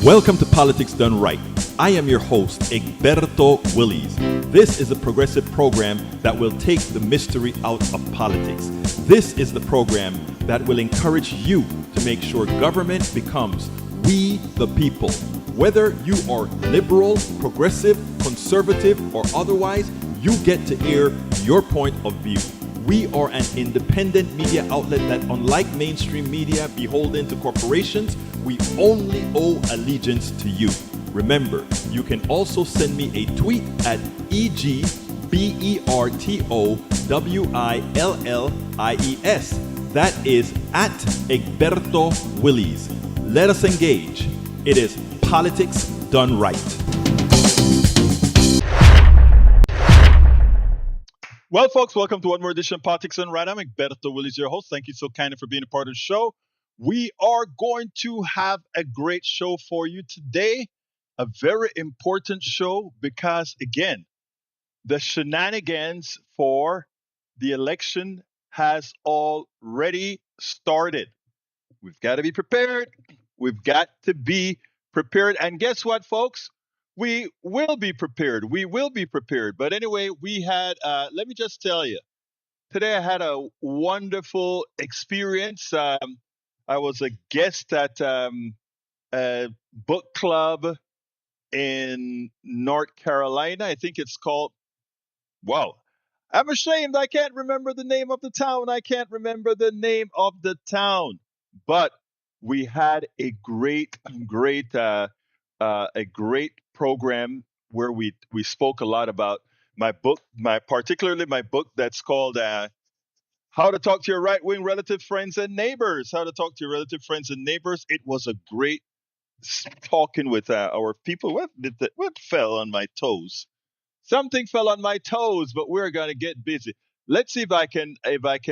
Welcome to Politics Done Right. I am your host, Egberto Willies. This is a progressive program that will take the mystery out of politics. This is the program that will encourage you to make sure government becomes we the people. Whether you are liberal, progressive, conservative, or otherwise, you get to air your point of view. We are an independent media outlet that, unlike mainstream media beholden to corporations, we only owe allegiance to you. Remember, you can also send me a tweet at EGBERTOWILLIES. That is at Egberto Willies. Let us engage. It is Politics Done Right. Well, folks, welcome to one more edition of Politics Done Right. I'm Egberto Willies, your host. Thank you so kindly for being a part of the show. We are going to have a great show for you today. A very important show because, again, the shenanigans for the election has already started. We've got to be prepared. We've got to be prepared. And guess what, folks? We will be prepared. We will be prepared. But anyway, we had, let me just tell you, today I had a wonderful experience. I was a guest at a book club in North Carolina. I think it's called, wow, I'm ashamed. I can't remember the name of the town. But we had a great program where we spoke a lot about my book, particularly my book that's called How to Talk to Your Right-Wing Relative Friends and Neighbors. How to Talk to Your Relative Friends and Neighbors. It was a great talking with our people. What fell on my toes? Something fell on my toes, but we're gonna get busy. Let's see if I can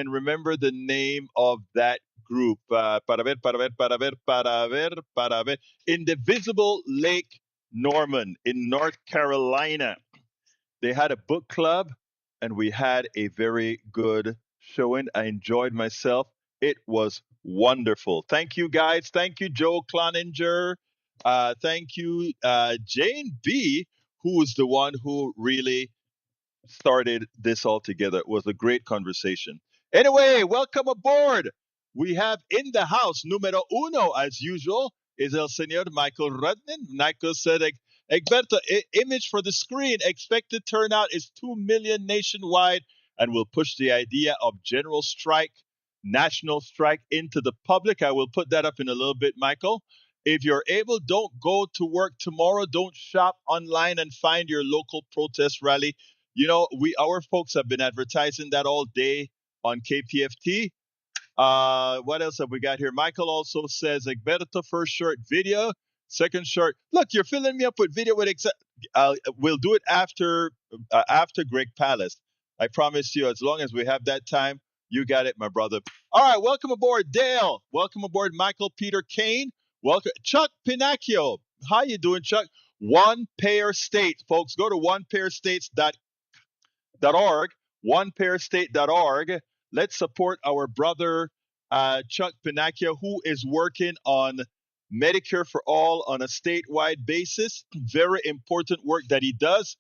remember the name of that group. Para ver. Indivisible Lake Norman in North Carolina. They had a book club, and we had a very good showing. I enjoyed myself. It was wonderful. Thank you, guys. Thank you, Joe Cloninger. Thank you, Jane B., who was the one who really started this all together. It was a great conversation. Anyway, welcome aboard. We have in the house, numero uno, as usual, is El Señor Michael Rudnin. Michael said, Egberto, image for the screen. Expected turnout is 2 million nationwide and will push the idea of general strike, national strike into the public. I will put that up in a little bit, Michael. If you're able, don't go to work tomorrow. Don't shop online and find your local protest rally. You know, our folks have been advertising that all day on KPFT. What else have we got here? Michael also says, Egberto, first short video, second short. Look, you're filling me up with video with we'll do it after Greg Palast. I promise you, as long as we have that time, you got it, my brother. All right, welcome aboard, Dale. Welcome aboard, Michael Peter Kane. Welcome, Chuck Pinacchio. How you doing, Chuck? One Pair State, folks. Go to onepairstate.org. Onepairstate.org. Let's support our brother Chuck Pinacchio, who is working on Medicare for All on a statewide basis. Very important work that he does.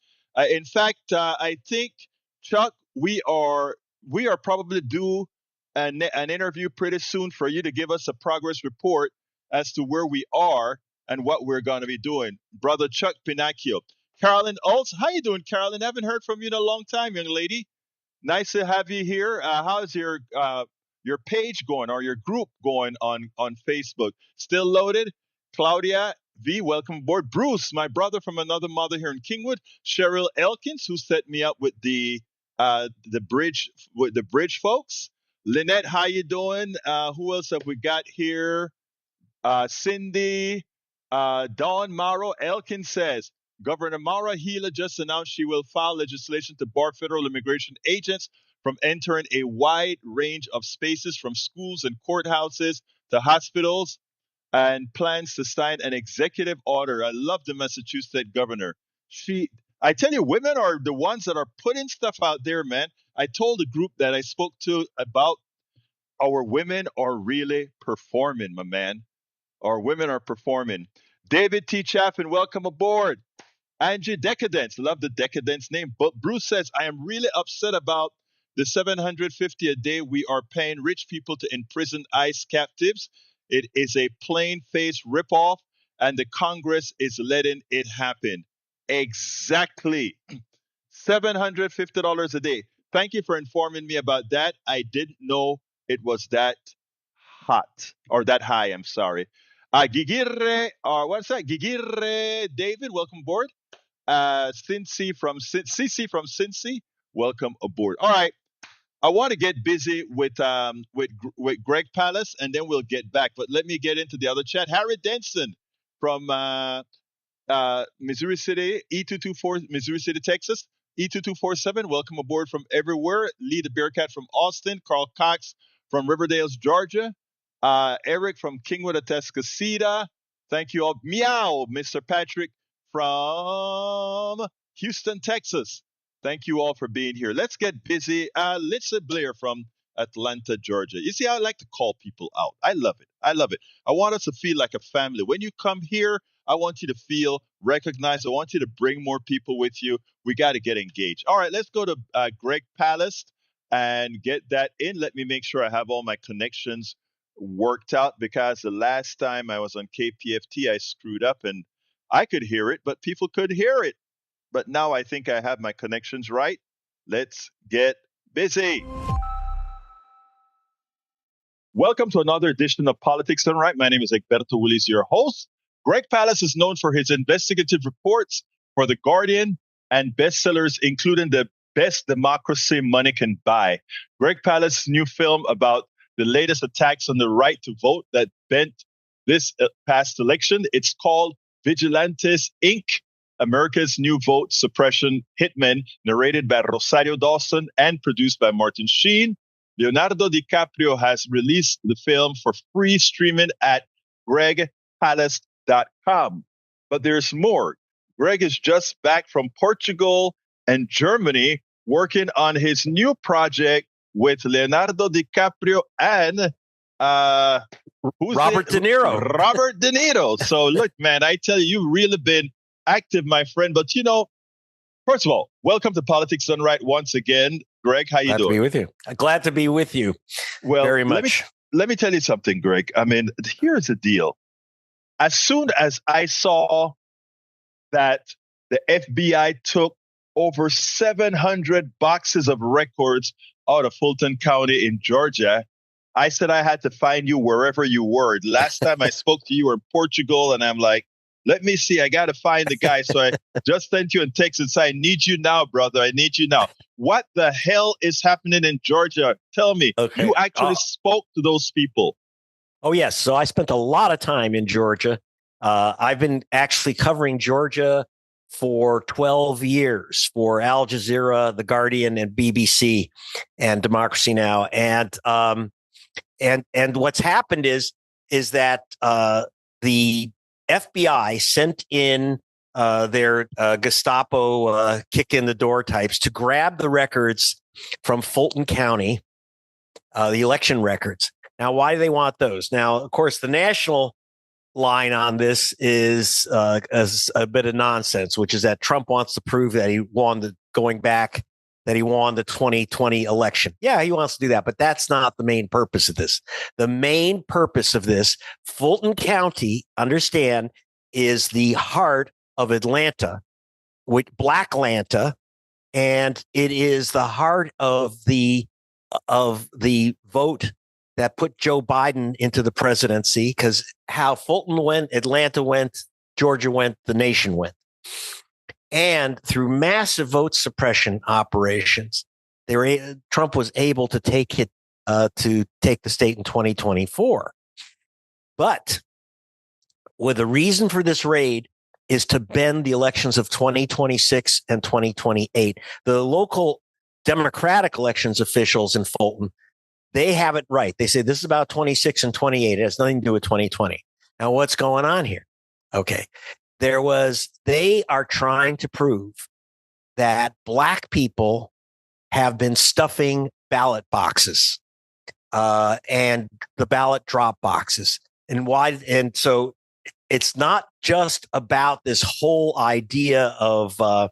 In fact, I think, Chuck, we are probably due an interview pretty soon for you to give us a progress report as to where we are and what we're going to be doing. Brother Chuck Pinacchio. Carolyn also, how you doing, Carolyn? Haven't heard from you in a long time, young lady. Nice to have you here. How's your page going or your group going on Facebook? Still loaded? Claudia V, welcome aboard. Bruce, my brother from another mother here in Kingwood. Cheryl Elkins, who set me up with the bridge folks. Lynette, how you doing? Who else have we got here? Cindy, Dawn Morrow. Elkins says, Governor Maura Gila just announced she will file legislation to bar federal immigration agents from entering a wide range of spaces from schools and courthouses to hospitals, and plans to sign an executive order. I love the Massachusetts governor. I tell you, women are the ones that are putting stuff out there, man. I told the group that I spoke to about our women are really performing, my man. Our women are performing. David T. Chaffin, welcome aboard. Angie Decadence, love the Decadence name. But Bruce says, I am really upset about the 750 a day we are paying rich people to imprison ICE captives. It is a plain-faced ripoff, and the Congress is letting it happen. Exactly. $750 a day. Thank you for informing me about that. I didn't know it was that hot or that high. I'm sorry. Gigire, or what's that? Gigire David, welcome aboard. Cincy from Cincy, welcome aboard. All right, I want to get busy with Greg Palast, and then we'll get back. But let me get into the other chat. Harry Denson from Missouri City, E224, Missouri City, Texas. E2247, welcome aboard from everywhere. Lee the Bearcat from Austin. Carl Cox from Riverdale, Georgia. Eric from Kingwood, Atascocita. Thank you all. Meow, Mr. Patrick from Houston, Texas. Thank you all for being here. Let's get busy. Lisa Blair from Atlanta, Georgia. You see, I like to call people out. I love it. I love it. I want us to feel like a family. When you come here, I want you to feel recognized. I want you to bring more people with you. We got to get engaged. All right, let's go to Greg Palast and get that in. Let me make sure I have all my connections worked out, because the last time I was on KPFT, I screwed up and I could hear it, but people could hear it. But now I think I have my connections right. Let's get busy. Welcome to another edition of Politics Done Right. My name is Egberto Willis, your host. Greg Palast is known for his investigative reports for The Guardian and bestsellers, including The Best Democracy Money Can Buy. Greg Palast's new film about the latest attacks on the right to vote that bent this past election. It's called Vigilantes, Inc., America's New Vote Suppression Hitmen, narrated by Rosario Dawson and produced by Martin Sheen. Leonardo DiCaprio has released the film for free streaming at gregpalast.com. But there's more. Greg is just back from Portugal and Germany working on his new project with Leonardo DiCaprio and Robert De Niro. Robert De Niro. So look, man, I tell you, you've really been active, my friend. But first of all, welcome to Politics Done Right once again. Greg, how you doing? Glad to be with you. Glad to be with you. Well, very much. Let me tell you something, Greg. I mean, here's the deal. As soon as I saw that the FBI took over 700 boxes of records out of Fulton County in Georgia, I said I had to find you wherever you were. Last time I spoke to you, you were in Portugal, and I'm like, let me see. I got to find the guy. So I just sent you a text and said, I need you now, brother. I need you now. What the hell is happening in Georgia? Tell me. Okay. You actually spoke to those people. Oh, yes. So I spent a lot of time in Georgia. I've been actually covering Georgia for 12 years for Al Jazeera, The Guardian, and BBC, and Democracy Now! And what's happened is that the FBI sent in their Gestapo kick in the door types to grab the records from Fulton County, the election records. Now, why do they want those? Now, of course, the national line on this is a bit of nonsense, which is that Trump wants to prove that he won the 2020 election. Yeah, he wants to do that, but that's not the main purpose of this. The main purpose of this, Fulton County, understand, is the heart of Atlanta, with Black Atlanta, and it is the heart of the vote that put Joe Biden into the presidency, because how Fulton went, Atlanta went, Georgia went, the nation went. And through massive vote suppression operations, Trump was able to take the state in 2024. But with the reason for this raid is to bend the elections of 2026 and 2028. The local Democratic elections officials in Fulton, they have it right. They say this is about 26 and 28. It has nothing to do with 2020. Now, what's going on here? Okay. They are trying to prove that Black people have been stuffing ballot boxes and the ballot drop boxes. And why? And so it's not just about this whole idea of that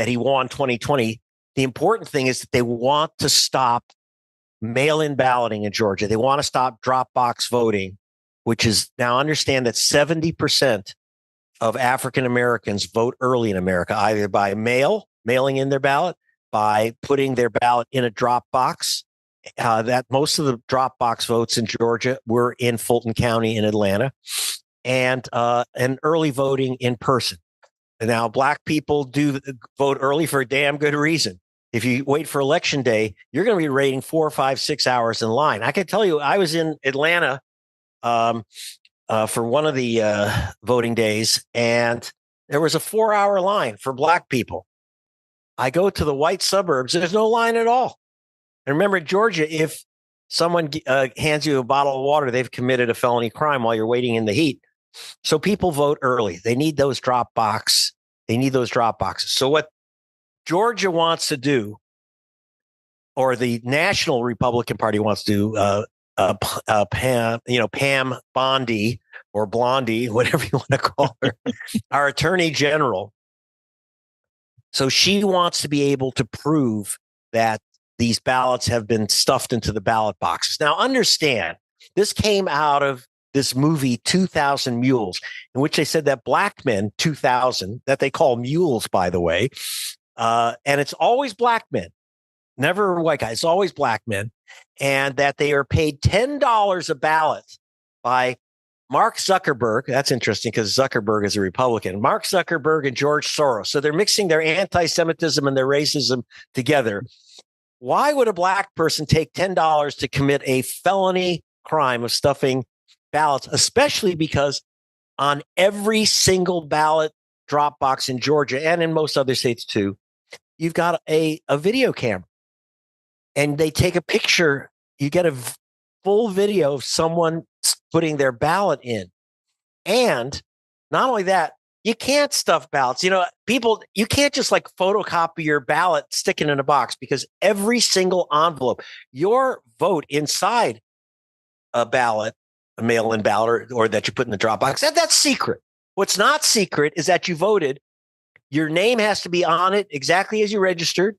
he won 2020. The important thing is that they want to stop mail-in balloting in Georgia. They want to stop drop box voting, which is now understand that 70% of African Americans vote early in America, either by mailing in their ballot, by putting their ballot in a drop box. That most of the drop box votes in Georgia were in Fulton County in Atlanta, and early voting in person. And now, black people do vote early for a damn good reason. If you wait for election day, you're going to be waiting 4, 5, 6 hours in line. I can tell you, I was in Atlanta for one of the voting days, and there was a 4-hour line for black people. I go to the white suburbs, there's no line at all. And remember, Georgia, if someone hands you a bottle of water, they've committed a felony crime while you're waiting in the heat. So people vote early. They need those drop boxes. So what Georgia wants to do, or the National Republican Party wants to do, Pam Bondi or Blondie, whatever you want to call her, our Attorney General. So she wants to be able to prove that these ballots have been stuffed into the ballot boxes. Now, understand, this came out of this movie 2,000 Mules, in which they said that black men, 2,000, that they call mules, by the way, and it's always black men, never white guys, it's always black men, and that they are paid $10 a ballot by Mark Zuckerberg. That's interesting because Zuckerberg is a Republican. Mark Zuckerberg and George Soros. So they're mixing their anti-Semitism and their racism together. Why would a black person take $10 to commit a felony crime of stuffing ballots, especially because on every single ballot drop box in Georgia and in most other states too, you've got a video camera, and they take a picture. You get a full video of someone putting their ballot in. And not only that, you can't stuff ballots. You can't just like photocopy your ballot, stick it in a box, because every single envelope, your vote inside a ballot, a mail-in ballot, or that you put in the drop box, that's secret. What's not secret is that you voted. Your name has to be on it exactly as you registered.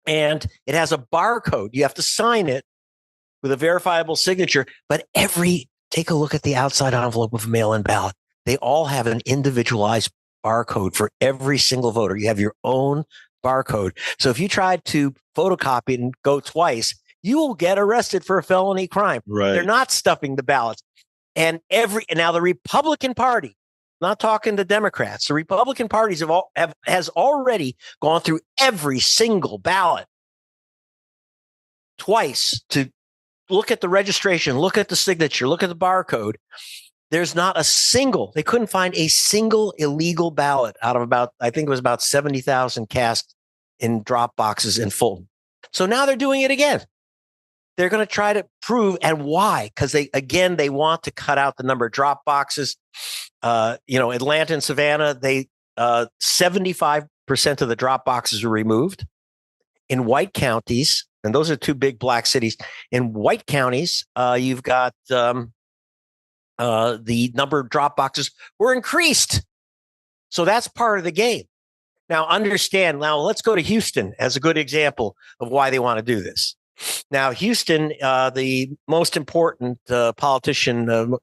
And it has a barcode. You have to sign it with a verifiable signature. But take a look at the outside envelope of a mail-in ballot. They all have an individualized barcode for every single voter. You have your own barcode. So if you try to photocopy it and go twice, you will get arrested for a felony crime. Right. They're not stuffing the ballots. And now the Republican Party, not talking to Democrats, the Republican parties has already gone through every single ballot twice to look at the registration, look at the signature, look at the barcode. There's not a single, they couldn't find a single illegal ballot out of I think it was about 70,000 cast in drop boxes in Fulton. So now they're doing it again. They're going to try to prove, and why? Because they want to cut out the number of drop boxes. Atlanta and Savannah, 75% of the drop boxes were removed. In white counties, and those are two big black cities, in white counties, you've got the number of drop boxes were increased. So that's part of the game. Now, understand, let's go to Houston as a good example of why they want to do this. Now, Houston, the most important politician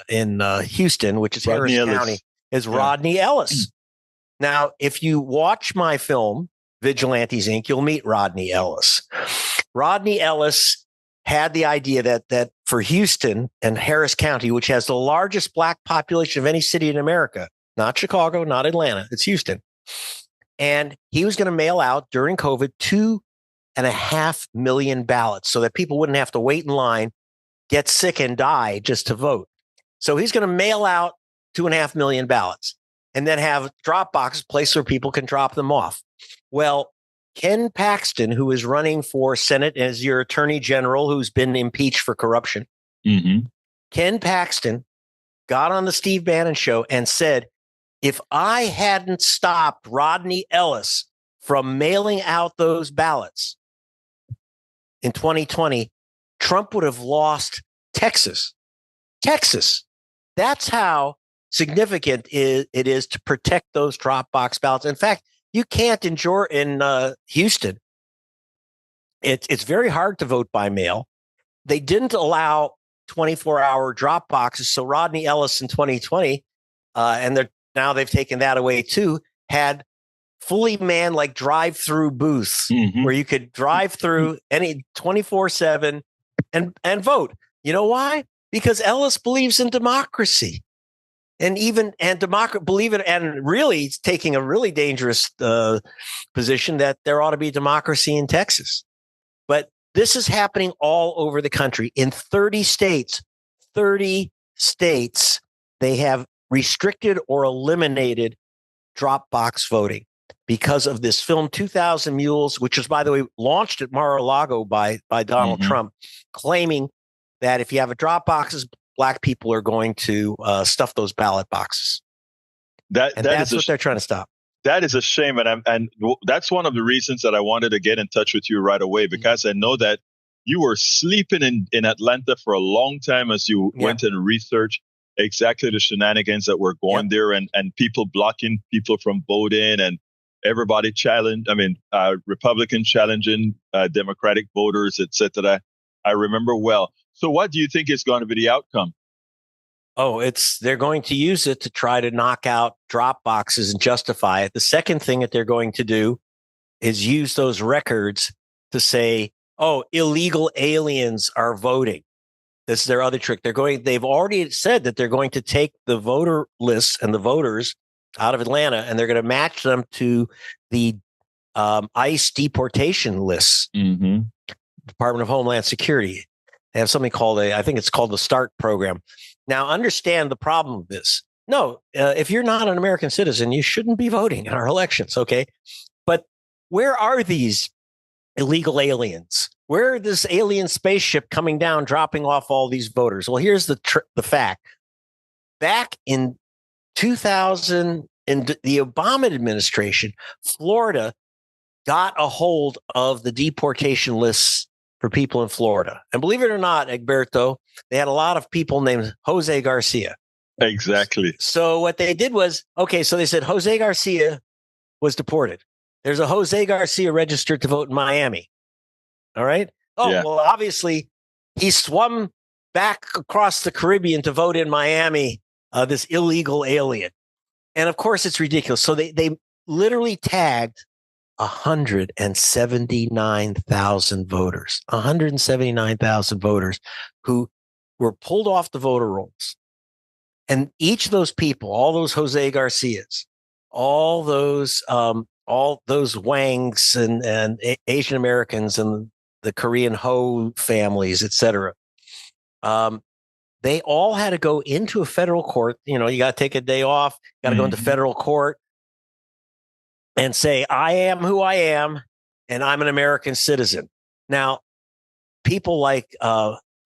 in Houston, which is Harris County, is Rodney Ellis. Now, if you watch my film, Vigilantes, Inc., you'll meet Rodney Ellis. Rodney Ellis had the idea that for Houston and Harris County, which has the largest black population of any city in America, not Chicago, not Atlanta, it's Houston. And he was going to mail out during COVID 2.5 million ballots so that people wouldn't have to wait in line, get sick and die just to vote. So he's going to mail out 2.5 million ballots and then have drop boxes, place where people can drop them off. Well, Ken Paxton, who is running for Senate as your attorney general, who's been impeached for corruption. Mm-hmm. Ken Paxton got on the Steve Bannon show and said, if I hadn't stopped Rodney Ellis from mailing out those ballots in 2020, Trump would have lost Texas. Texas. That's how significant it is to protect those drop box ballots. In fact, you can't endure in Houston. It's very hard to vote by mail. They didn't allow 24-hour drop boxes. So Rodney Ellis in 2020, and now they've taken that away too, had fully manned like drive-through booths where you could drive through any 24/7 and vote. You know why? Because Ellis believes in democracy. And believe it, and really he's taking a really dangerous position that there ought to be democracy in Texas. But this is happening all over the country. In 30 states, they have restricted or eliminated drop box voting because of this film, 2000 Mules, which was, by the way, launched at Mar-a-Lago by Donald Trump, claiming that if you have a drop boxes, Black people are going to stuff those ballot boxes. That's what they're trying to stop. That is a shame. And that's one of the reasons that I wanted to get in touch with you right away, because I know that you were sleeping in Atlanta for a long time as you went and researched exactly the shenanigans that were going there, and people blocking people from voting, and everybody Republican challenging Democratic voters, etc. I remember well. So what do you think is going to be the outcome? Oh, they're going to use it to try to knock out drop boxes and justify it. The second thing that they're going to do is use those records to say, oh, illegal aliens are voting. This is their other trick. They've already said that they're going to take the voter lists and the voters out of Atlanta, and they're going to match them to the ICE deportation lists, Department of Homeland Security. They have something called I think it's called the START program. Now, understand the problem of this. No, if you're not an American citizen, you shouldn't be voting in our elections, okay? But where are these illegal aliens? Where is this alien spaceship coming down, dropping off all these voters? Well, here's the fact. Back in 2000, in the Obama administration, Florida got a hold of the deportation lists for people in Florida. And believe it or not, Egberto, they had a lot of people named Jose Garcia. Exactly. So what they did was, so they said Jose Garcia was deported. There's a Jose Garcia registered to vote in Miami. All right. Well, obviously he swum back across the Caribbean to vote in Miami, this illegal alien. And of course it's ridiculous. So they literally tagged 179,000 voters, 179,000 voters who were pulled off the voter rolls. And each of those people, all those Jose Garcias, all those Wangs and Asian Americans and the Korean Ho families, et cetera, they all had to go into a federal court. You got to take a day off, got to go into federal court and say, I am who I am, and I'm an American citizen. Now, people like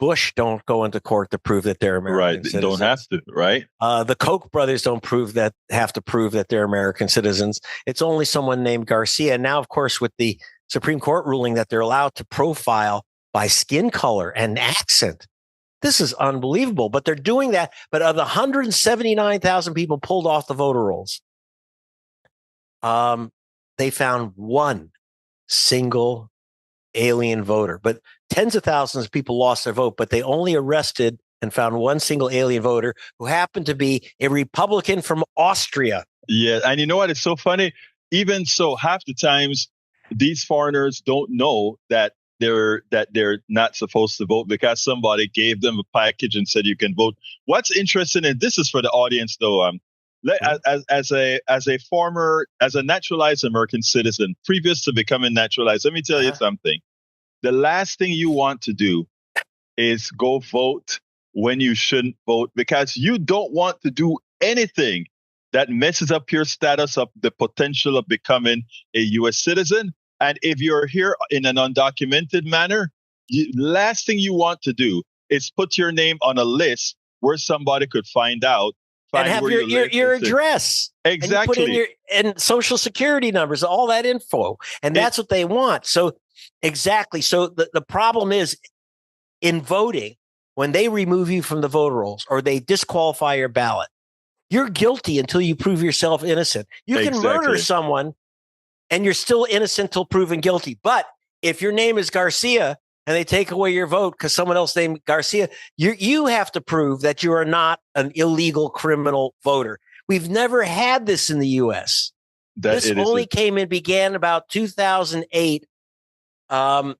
Bush don't go into court to prove that they're American citizens. Right, they don't have to, right? The Koch brothers don't have to prove that they're American citizens. It's only someone named Garcia. Now, of course, with the Supreme Court ruling that they're allowed to profile by skin color and accent. This is unbelievable, but they're doing that. But of the 179,000 people pulled off the voter rolls, they found one single alien voter, but tens of thousands of people lost their vote, but they only arrested and found one single alien voter who happened to be a Republican from Austria. Yeah. And you know what? It's so funny. Even so, half the times these foreigners don't know that they're not supposed to vote because somebody gave them a package and said you can vote. What's interesting, and this is for the audience though, as a naturalized American citizen, previous to becoming naturalized, let me tell you something. The last thing you want to do is go vote when you shouldn't vote, because you don't want to do anything that messes up your status of the potential of becoming a U.S. citizen. And if you're here in an undocumented manner, last thing you want to do is put your name on a list where somebody could find out. And have your address. Exactly. And you put in and social security numbers, all that info. And that's what they want. So exactly. So the problem is in voting, when they remove you from the voter rolls or they disqualify your ballot, you're guilty until you prove yourself innocent. You can murder someone and you're still innocent till proven guilty. But if your name is Garcia and they take away your vote because someone else named Garcia, you have to prove that you are not an illegal criminal voter. We've never had this in the U.S. This only began about 2008. And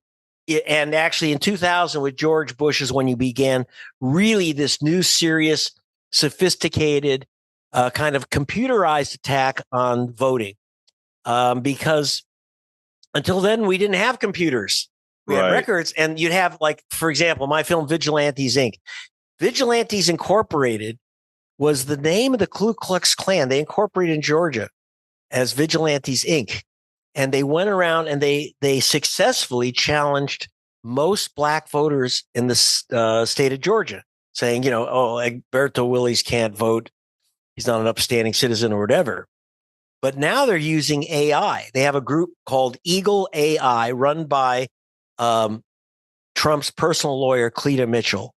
actually in 2000 with George Bush is when you began really this new, serious, sophisticated kind of computerized attack on voting. Because until then, we didn't have computers. We had records, and you'd have, like, for example, my film Vigilantes, Inc. Vigilantes Incorporated was the name of the Ku Klux Klan. They incorporated in Georgia as Vigilantes, Inc. And they went around and they successfully challenged most black voters in the state of Georgia, saying, Egberto Willies can't vote. He's not an upstanding citizen or whatever. But now they're using AI. They have a group called Eagle AI run by Trump's personal lawyer, Cleta Mitchell.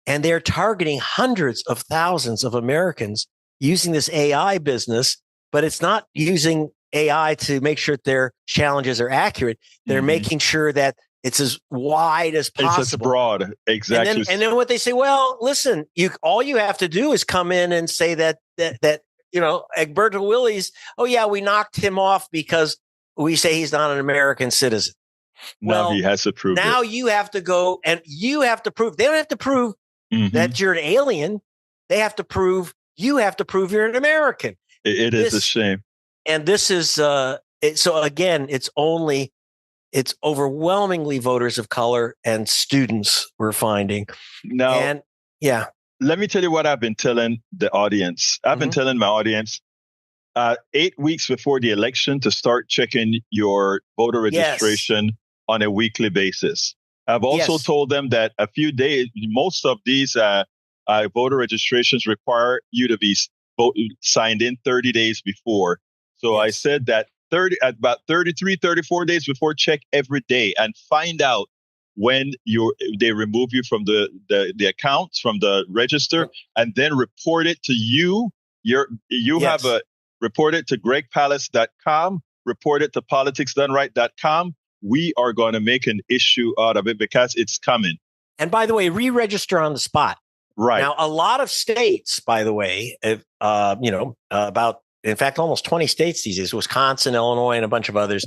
And they're targeting hundreds of thousands of Americans using this AI business, but it's not using AI to make sure that their challenges are accurate. They're making sure that it's as wide as possible. It's as broad. Exactly. And then what they say, well, listen, all you have to do is come in and say that Egberto Willies, oh yeah, we knocked him off because we say he's not an American citizen. Now he has to prove it. Now you have to go and you have to prove. They don't have to prove that you're an alien. They have to prove you're an American. It is a shame. And this is so again, it's overwhelmingly voters of color and students we're finding. Now, and yeah. Let me tell you what I've been telling the audience. I've been telling my audience 8 weeks before the election to start checking your voter registration on a weekly basis. I've also told them that a few days, most of these voter registrations require you to be signed in 30 days before. So I said that about 33, 34 days before, check every day and find out when they remove you from the accounts, from the register, and then report it to you. Have report it to gregpalast.com, report it to politicsdoneright.com. We are going to make an issue out of it because it's coming. And by the way, re-register on the spot. Right. Now, a lot of states, by the way, in fact, almost 20 states these days, Wisconsin, Illinois, and a bunch of others,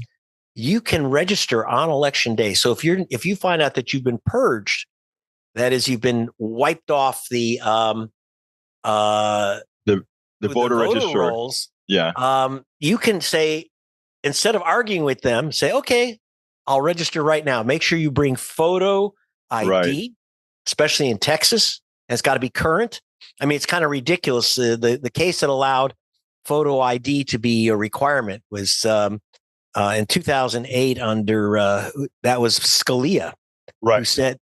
you can register on election day. So if you find out that you've been purged, that is, you've been wiped off the voter register rolls, you can say, instead of arguing with them, say, okay, I'll register right now. Make sure you bring photo ID, especially in Texas. And it's got to be current. I mean, it's kind of ridiculous. The case that allowed photo ID to be a requirement was in 2008 under that was Scalia,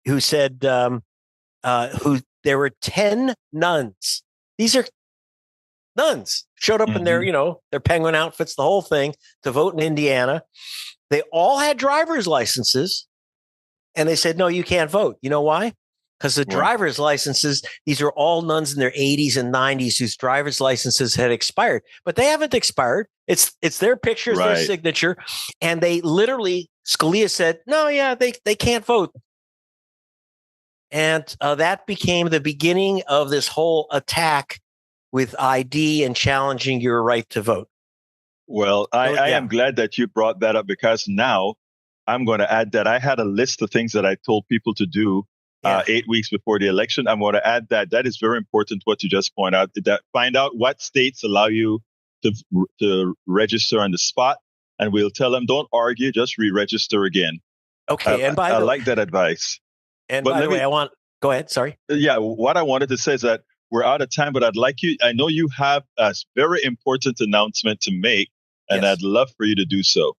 who said there were 10 nuns. These are nuns showed up in their penguin outfits, the whole thing, to vote in Indiana. They all had driver's licenses, and they said, no, you can't vote. You know why? Because the driver's licenses, these are all nuns in their 80s and 90s whose driver's licenses had expired, but they haven't expired. It's their pictures, their signature. And they literally, Scalia said, no, they can't vote. And that became the beginning of this whole attack with ID and challenging your right to vote. Well, I am glad that you brought that up, because now I'm going to add that I had a list of things that I told people to do 8 weeks before the election. I'm going to add that. That is very important, what you just point out. That find out what states allow you to register on the spot, and we'll tell them, don't argue, just re-register again. Okay. I like that advice. And by the way, go ahead. Sorry. Yeah. What I wanted to say is that we're out of time, but I know you have a very important announcement to make, and I'd love for you to do so.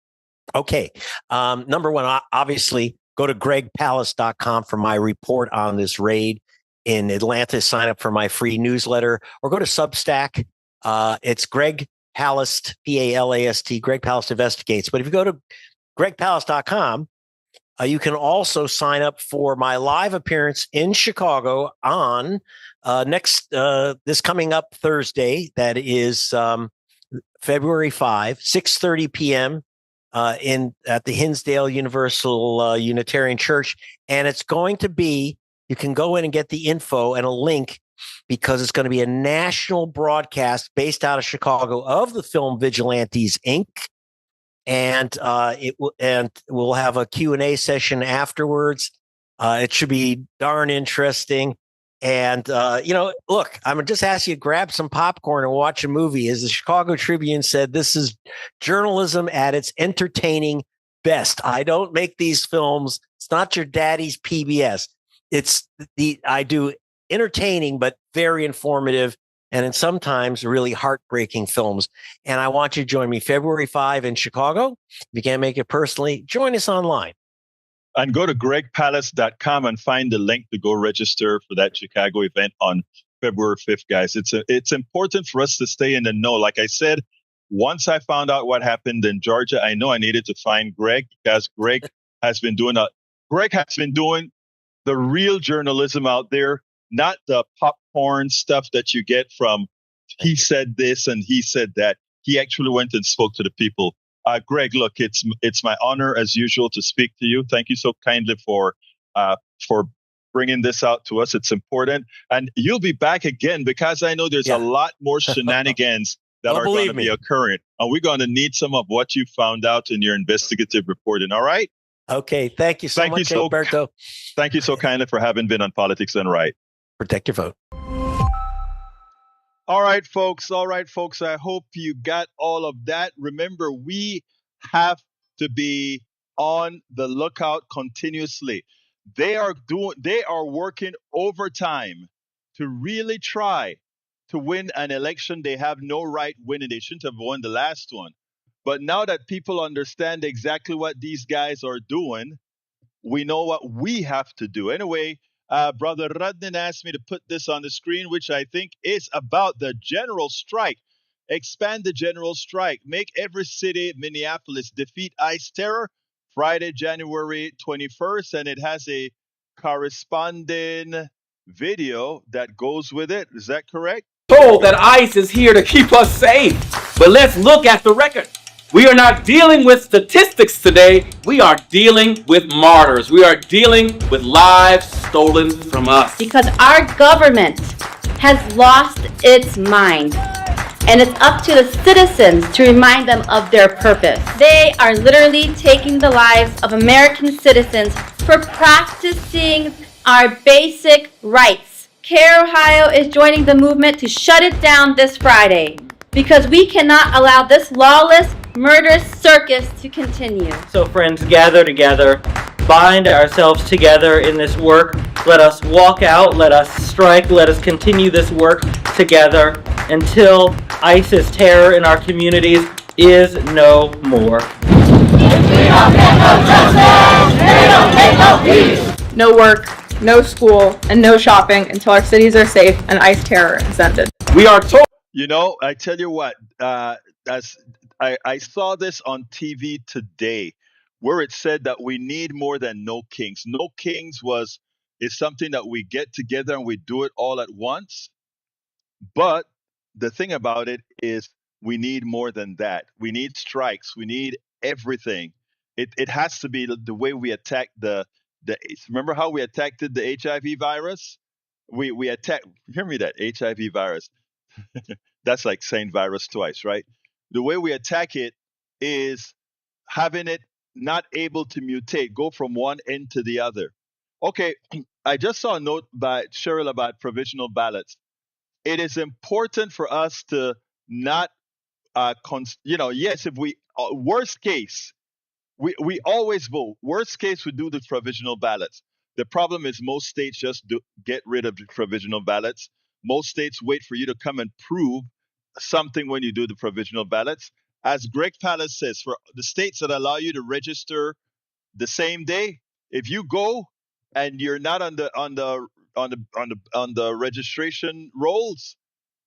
Okay. Number one, obviously, go to gregpalast.com for my report on this raid in Atlanta. Sign up for my free newsletter, or go to Substack. It's Greg Palast, Palast, Greg Palast Investigates. But if you go to gregpalast.com, You can also sign up for my live appearance in Chicago on this coming up Thursday. That is February 5, 6:30 p.m. At the Hinsdale Universal Unitarian Church, and it's going to be. You can go in and get the info and a link because it's going to be a national broadcast based out of Chicago of the film Vigilantes Inc. And we'll have a Q&A session afterwards. It should be darn interesting. And look, I'm just asking you to grab some popcorn and watch a movie. As the Chicago Tribune said, this is journalism at its entertaining best. I don't make these films. It's not your daddy's PBS. I do entertaining, but very informative, and sometimes really heartbreaking films. And I want you to join me February 5 in Chicago. If you can't make it personally, join us online. And go to gregpalast.com and find the link to go register for that Chicago event on February 5th, guys. It's important for us to stay in the know. Like I said, once I found out what happened in Georgia, I know I needed to find Greg because Greg has been doing the real journalism out there, not the popcorn stuff that you get from he said this and he said that. He actually went and spoke to the people. Greg, look, it's my honor as usual to speak to you. Thank you so kindly for bringing this out to us. It's important, and you'll be back again because I know there's a lot more shenanigans that are going to be occurring, and we're going to need some of what you found out in your investigative reporting. All right. Okay. Thank you so much, Alberto. Thank you so kindly for having been on Politics Done Right. Protect your vote. All right, folks. I hope you got all of that. Remember, we have to be on the lookout continuously. They are working overtime to really try to win an election they have no right winning. They shouldn't have won the last one. But now that people understand exactly what these guys are doing, we know what we have to do. Anyway, Brother Radnin asked me to put this on the screen, which I think is about the general strike. Expand the general strike. Make every city Minneapolis. Defeat ICE terror. Friday, January 21st. And it has a corresponding video that goes with it. Is that correct? Told that ICE is here to keep us safe. But let's look at the record. We are not dealing with statistics today. We are dealing with martyrs. We are dealing with lives stolen from us. Because our government has lost its mind. And it's up to the citizens to remind them of their purpose. They are literally taking the lives of American citizens for practicing our basic rights. CARE Ohio is joining the movement to shut it down this Friday because we cannot allow this lawless, murderous circus to continue. So friends, gather together, bind ourselves together in this work. Let us walk out, let us strike, let us continue this work together until ISIS terror in our communities is no more. No work, no school, and no shopping until our cities are safe and ICE terror is ended. We are told. You know, I tell you what, as I saw this on TV today, where it said that we need more than no kings. No kings is something that we get together and we do it all at once. But the thing about it is we need more than that. We need strikes. We need everything. It has to be the way we attack the remember how we attacked the HIV virus? We attack, hear me, that HIV virus. That's like saying virus twice, right? The way we attack it is having it not able to mutate, go from one end to the other. Okay, I just saw a note by Cheryl about provisional ballots. It is important for us to not, yes, if we, worst case, we always vote. Worst case, we do the provisional ballots. The problem is most states just get rid of the provisional ballots. Most states wait for you to come and prove something when you do the provisional ballots. As Greg Palast says, for the states that allow you to register the same day, if you go and you're not on the registration rolls,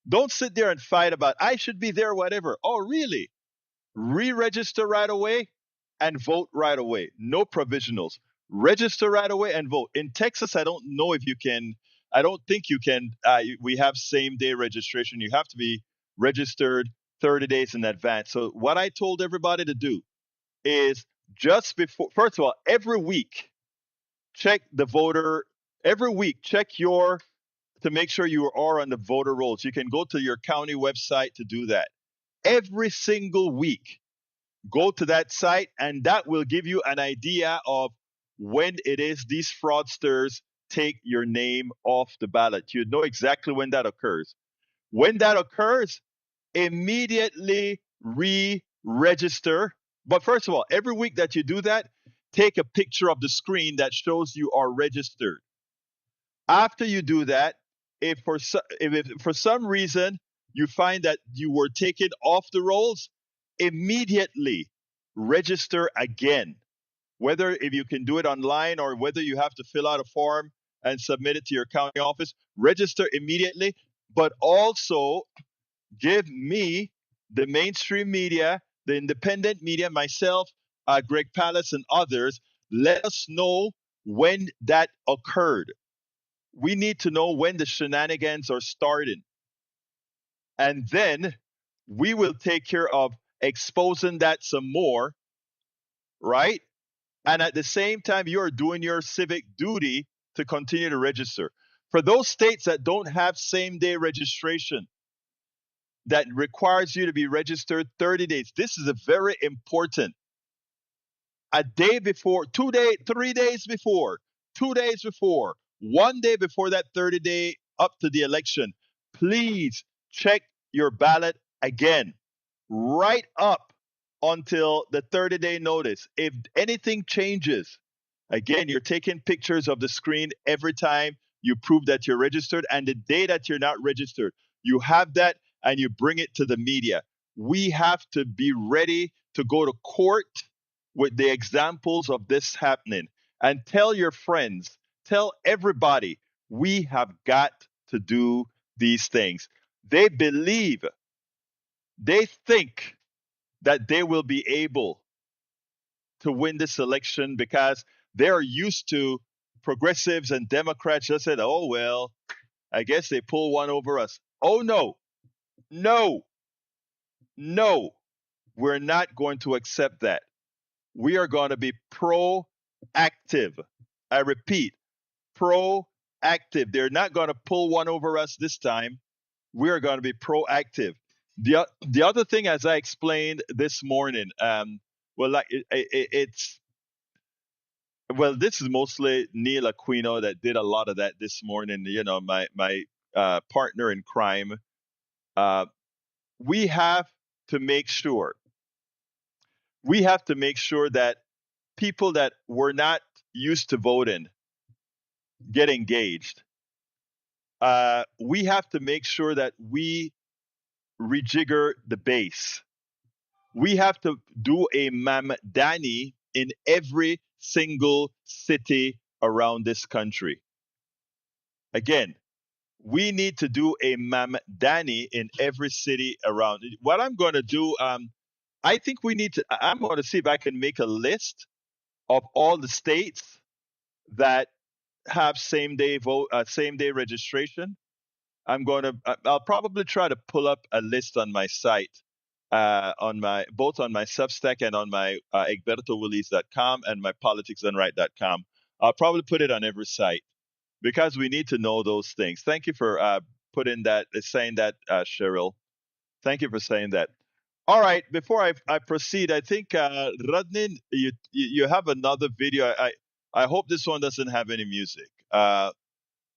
don't sit there and fight about I should be there, whatever. Oh, really? Re-register right away and vote right away. No provisionals. Register right away and vote. In Texas, I don't know if you can. I don't think you can. We have same day registration. You have to be registered 30 days in advance. So what I told everybody to do is just before. First of all, every week check the voter. Every week check your to make sure you are on the voter rolls. You can go to your county website to do that. Every single week, go to that site, and that will give you an idea of when it is these fraudsters take your name off the ballot. You know exactly when that occurs. When that occurs, immediately re-register. But first of all, every week that you do that, take a picture of the screen that shows you are registered. After you do that, if for some reason you find that you were taken off the rolls, immediately register again. Whether if you can do it online or whether you have to fill out a form and submit it to your county office, register immediately. But also give me, the mainstream media, the independent media, myself, Greg Palast, and others, let us know when that occurred. We need to know when the shenanigans are starting. And then we will take care of exposing that some more, right? And at the same time, you're doing your civic duty to continue to register. For those states that don't have same day registration, that requires you to be registered 30 days, this is a very important. A day before, 2 days, 3 days before, 2 days before, 1 day before that 30-day up to the election, please check your ballot again, right up until the 30-day notice. If anything changes, again, you're taking pictures of the screen every time you prove that you're registered, and the day that you're not registered, you have that and you bring it to the media. We have to be ready to go to court with the examples of this happening, and tell your friends, tell everybody, we have got to do these things. They believe, they think that they will be able to win this election because they're used to progressives and Democrats just said, oh, well, I guess they pull one over us. Oh, no, no, no, we're not going to accept that. We are going to be proactive. I repeat, proactive. They're not going to pull one over us this time. We are going to be proactive. The other thing, as I explained this morning, this is mostly Neil Aquino that did a lot of that this morning. You know, my partner in crime. We have to make sure that people that were not used to voting get engaged. We have to make sure that we rejigger the base. We have to do a Mamdani in every single city around this country. Again, we need to do a Mamdani in every city around. What I'm going to do, I think I'm going to see if I can make a list of all the states that have same day registration. I'll probably try to pull up a list on my site, both on my Substack and on my egbertowillies.com and my politicsdoneright.com. I'll probably put it on every site because we need to know those things. Thank you for saying that, Cheryl. Thank you for saying that. All right, before I proceed, I think Radnin, you have another video. I hope this one doesn't have any music.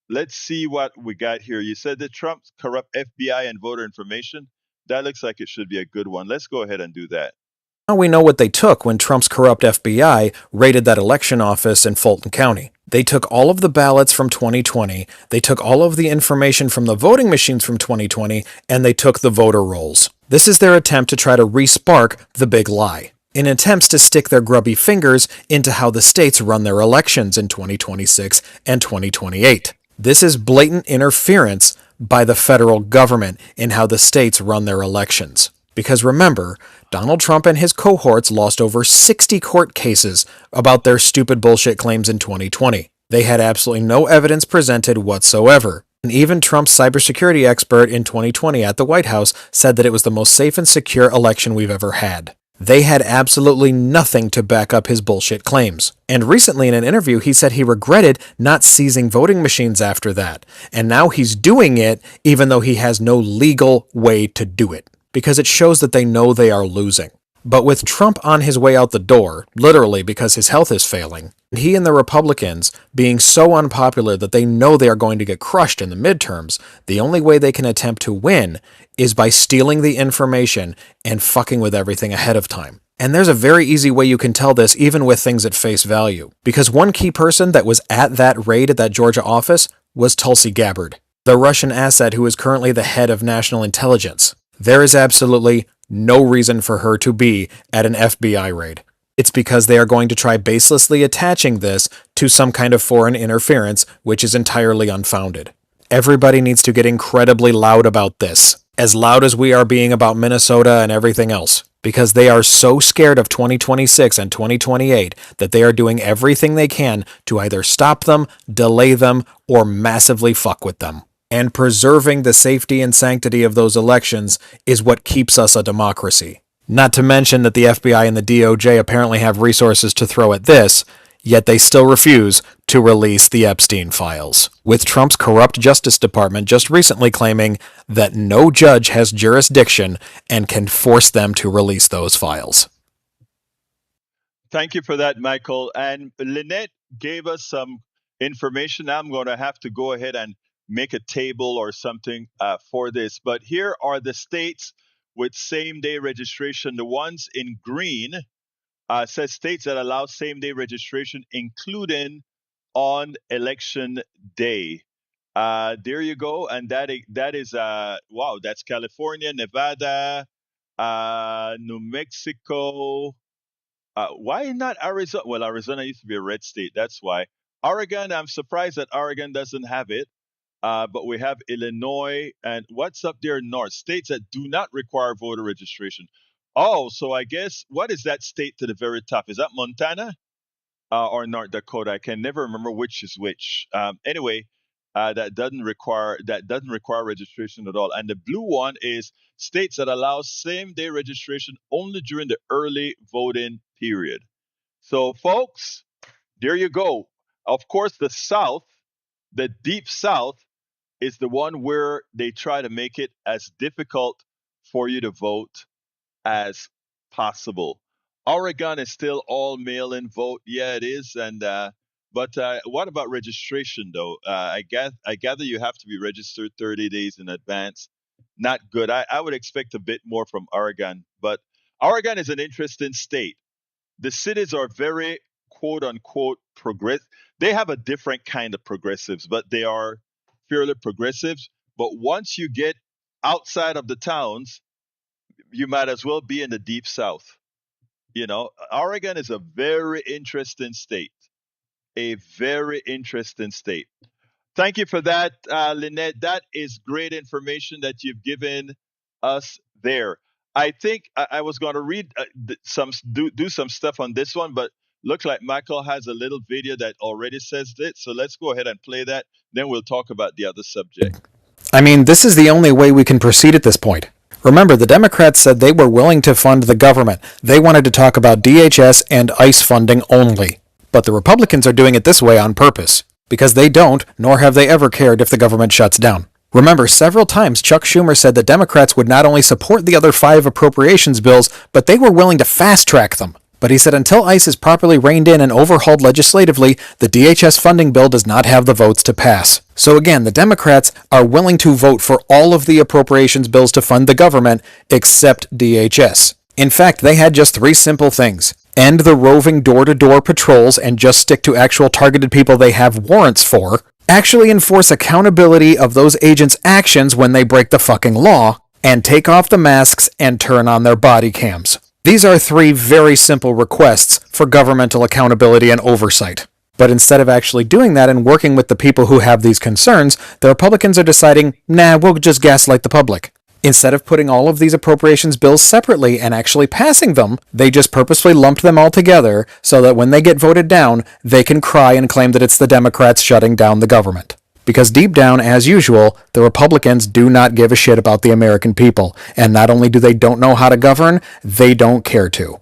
Let's see what we got here. You said that Trump's corrupt FBI and voter information. That looks like it should be a good one. Let's go ahead and do that. Now we know what they took when Trump's corrupt FBI raided that election office in Fulton County. They took all of the ballots from 2020, they took all of the information from the voting machines from 2020, and they took the voter rolls. This is their attempt to try to re-spark the big lie, in attempts to stick their grubby fingers into how the states run their elections in 2026 and 2028. This is blatant interference by the federal government in how the states run their elections. Because remember, Donald Trump and his cohorts lost over 60 court cases about their stupid bullshit claims in 2020. They had absolutely no evidence presented whatsoever. And even Trump's cybersecurity expert in 2020 at the White House said that it was the most safe and secure election we've ever had. They had absolutely nothing to back up his bullshit claims. And recently in an interview, he said he regretted not seizing voting machines after that. And now he's doing it even though he has no legal way to do it, because it shows that they know they are losing. But with Trump on his way out the door, literally because his health is failing, and he and the Republicans being so unpopular that they know they are going to get crushed in the midterms, the only way they can attempt to win is by stealing the information and fucking with everything ahead of time. And there's a very easy way you can tell this even with things at face value, because one key person that was at that raid at that Georgia office was Tulsi Gabbard, the Russian asset who is currently the head of national intelligence. There is absolutely no reason for her to be at an FBI raid. It's because they are going to try baselessly attaching this to some kind of foreign interference, which is entirely unfounded. Everybody needs to get incredibly loud about this, as loud as we are being about Minnesota and everything else, because they are so scared of 2026 and 2028 that they are doing everything they can to either stop them, delay them, or massively fuck with them. And preserving the safety and sanctity of those elections is what keeps us a democracy. Not to mention that the FBI and the DOJ apparently have resources to throw at this, yet they still refuse to release the Epstein files, with Trump's corrupt Justice Department just recently claiming that no judge has jurisdiction and can force them to release those files. Thank you for that, Michael. And Lynette gave us some information. Now I'm going to have to go ahead and make a table or something for this. But here are the states with same-day registration. The ones in green says states that allow same-day registration, including on election day. There you go. And that is wow, that's California, Nevada, New Mexico. Why not Arizona? Well, Arizona used to be a red state. That's why. Oregon, I'm surprised that Oregon doesn't have it. But we have Illinois and what's up there north? States that do not require voter registration. Oh, so I guess, what is that state to the very top? Is that Montana or North Dakota? I can never remember which is which. Anyway, that doesn't require registration at all. And the blue one is states that allow same-day registration only during the early voting period. So, folks, there you go. Of course, the South, the deep South, is the one where they try to make it as difficult for you to vote as possible. Oregon is still all mail-in vote. Yeah, it is. And but what about registration, though? I gather you have to be registered 30 days in advance. Not good. I would expect a bit more from Oregon, but Oregon is an interesting state. The cities are very quote unquote progress. They have a different kind of progressives, but they are fairly progressives. But once you get outside of the towns, you might as well be in the deep South. You know, Oregon is a very interesting state. A very interesting state. Thank you for that, Lynette. That is great information that you've given us there. I think I was going to read do some stuff on this one, but looks like Michael has a little video that already says it. So let's go ahead and play that. Then we'll talk about the other subject. I mean, this is the only way we can proceed at this point. Remember, the Democrats said they were willing to fund the government. They wanted to talk about DHS and ICE funding only. But the Republicans are doing it this way on purpose, because they don't, nor have they ever cared if the government shuts down. Remember, several times Chuck Schumer said that Democrats would not only support the other 5 appropriations bills, but they were willing to fast-track them. But he said until ICE is properly reined in and overhauled legislatively, the DHS funding bill does not have the votes to pass. So again, the Democrats are willing to vote for all of the appropriations bills to fund the government, except DHS. In fact, they had just 3 simple things. End the roving door-to-door patrols and just stick to actual targeted people they have warrants for. Actually enforce accountability of those agents' actions when they break the fucking law. And take off the masks and turn on their body cams. These are 3 very simple requests for governmental accountability and oversight. But instead of actually doing that and working with the people who have these concerns, the Republicans are deciding, nah, we'll just gaslight the public. Instead of putting all of these appropriations bills separately and actually passing them, they just purposefully lumped them all together so that when they get voted down, they can cry and claim that it's the Democrats shutting down the government. Because deep down, as usual, the Republicans do not give a shit about the American people. And not only do they don't know how to govern, they don't care to.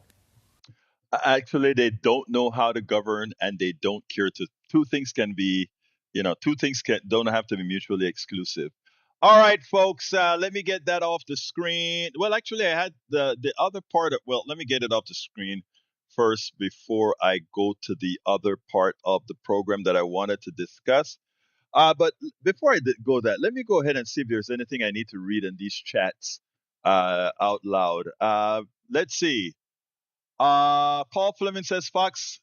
Actually, they don't know how to govern and they don't care to. Two things can be, two things don't have to be mutually exclusive. All right, folks, let me get that off the screen. Well, actually, I had the other part well, let me get it off the screen first before I go to the other part of the program that I wanted to discuss. But before I go that, let me go ahead and see if there's anything I need to read in these chats out loud. Let's see. Paul Fleming says Fox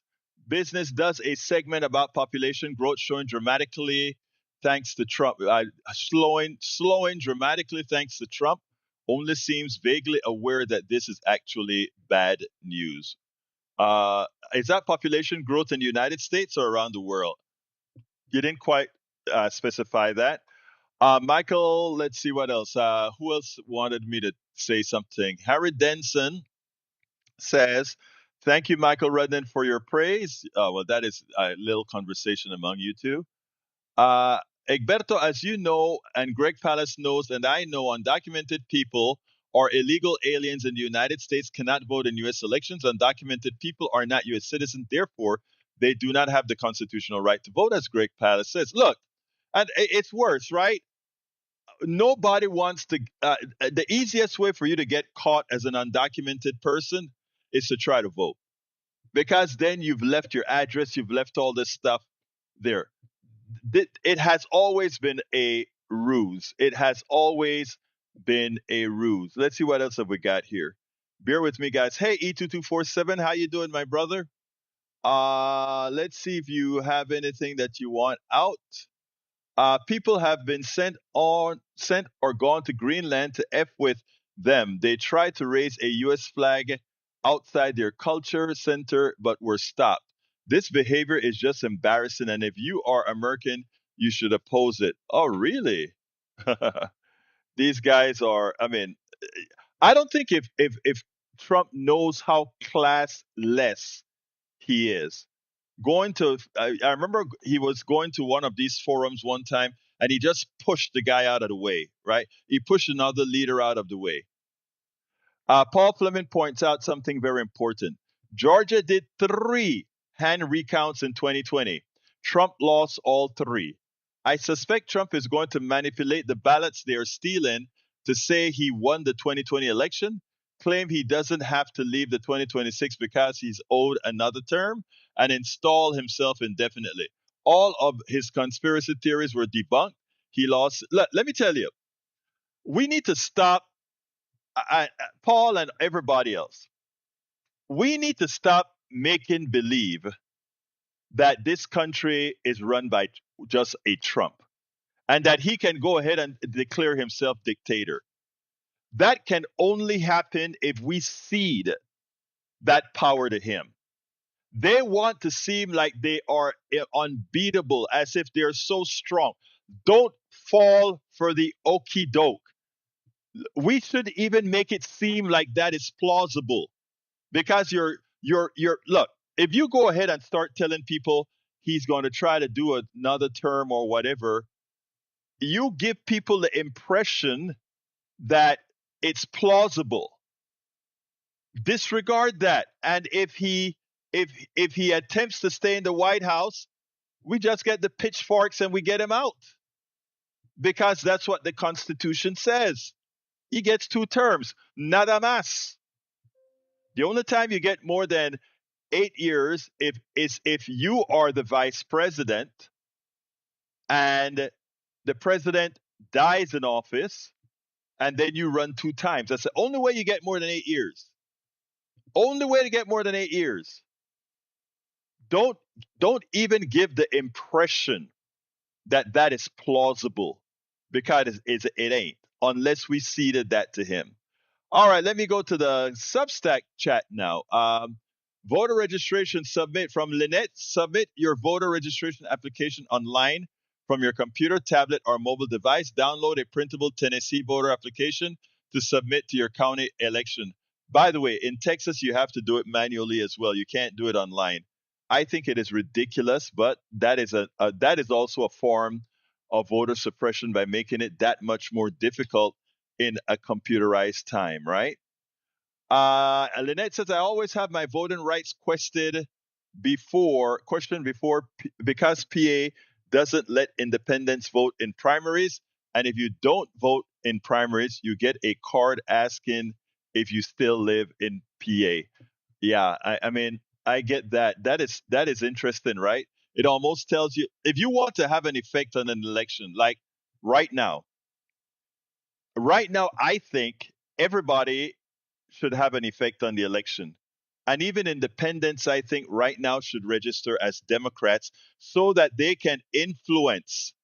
Business does a segment about population growth showing dramatically thanks to Trump. Slowing dramatically thanks to Trump. Only seems vaguely aware that this is actually bad news. Is that population growth in the United States or around the world? You didn't quite specify that. Michael, let's see what else. Who else wanted me to say something? Harry Denson says, "Thank you, Michael Redden, for your praise." Well, that is a little conversation among you two. Egberto, as you know, and Greg Palast knows, and I know, undocumented people or illegal aliens in the United States cannot vote in U.S. elections. Undocumented people are not U.S. citizens. Therefore, they do not have the constitutional right to vote, as Greg Palast says. Look, and it's worse, right? Nobody wants to. The easiest way for you to get caught as an undocumented person is to try to vote, because then you've left your address, you've left all this stuff there. It has always been a ruse. It has always been a ruse. Let's see what else have we got here. Bear with me, guys. Hey, E2247, how you doing, my brother? Let's see if you have anything that you want out. People have been sent or gone to Greenland to F with them. They tried to raise a U.S. flag outside their culture center, but were stopped. This behavior is just embarrassing, and if you are American, you should oppose it. Oh, really? These guys are. I mean, I don't think if Trump knows how classless he is, going to I remember he was going to one of these forums one time and he just pushed the guy out of the way, right? He pushed another leader out of the way. Paul Fleming points out something very important. Georgia did 3 hand recounts in 2020. Trump lost all 3. I suspect Trump is going to manipulate the ballots they are stealing to say he won the 2020 election, claim he doesn't have to leave the 2026 because he's owed another term, and install himself indefinitely. All of his conspiracy theories were debunked. He lost. Let me tell you, we need to stop, Paul and everybody else. We need to stop making believe that this country is run by just a Trump and that he can go ahead and declare himself dictator. That can only happen if we cede that power to him. They want to seem like they are unbeatable, as if they're so strong. Don't fall for the okey doke. We should even make it seem like that is plausible, because you're look. If you go ahead and start telling people he's going to try to do another term or whatever, you give people the impression that it's plausible. Disregard that, and if he attempts to stay in the White House, we just get the pitchforks and we get him out, because that's what the Constitution says. He gets 2 terms, nada más. The only time you get more than 8 years is if you are the vice president and the president dies in office, and then you run 2 times. That's the only way you get more than 8 years. Only way to get more than 8 years. Don't even give the impression that that is plausible, because it ain't, unless we ceded that to him. All right, let me go to the Substack chat now. Voter registration submit from Lynette. Submit your voter registration application online from your computer, tablet, or mobile device. Download a printable Tennessee voter application to submit to your county election. By the way, in Texas, you have to do it manually as well. You can't do it online. I think it is ridiculous, but that is that is also a form of voter suppression by making it that much more difficult in a computerized time, right? Lynette says, I always have my voting rights questioned before because PA doesn't let independents vote in primaries. And if you don't vote in primaries, you get a card asking if you still live in PA. Yeah, I mean, I get that. That is interesting, right? It almost tells you if you want to have an effect on an election, like right now, right now, I think everybody should have an effect on the election. And even independents, I think, right now should register as Democrats so that they can influence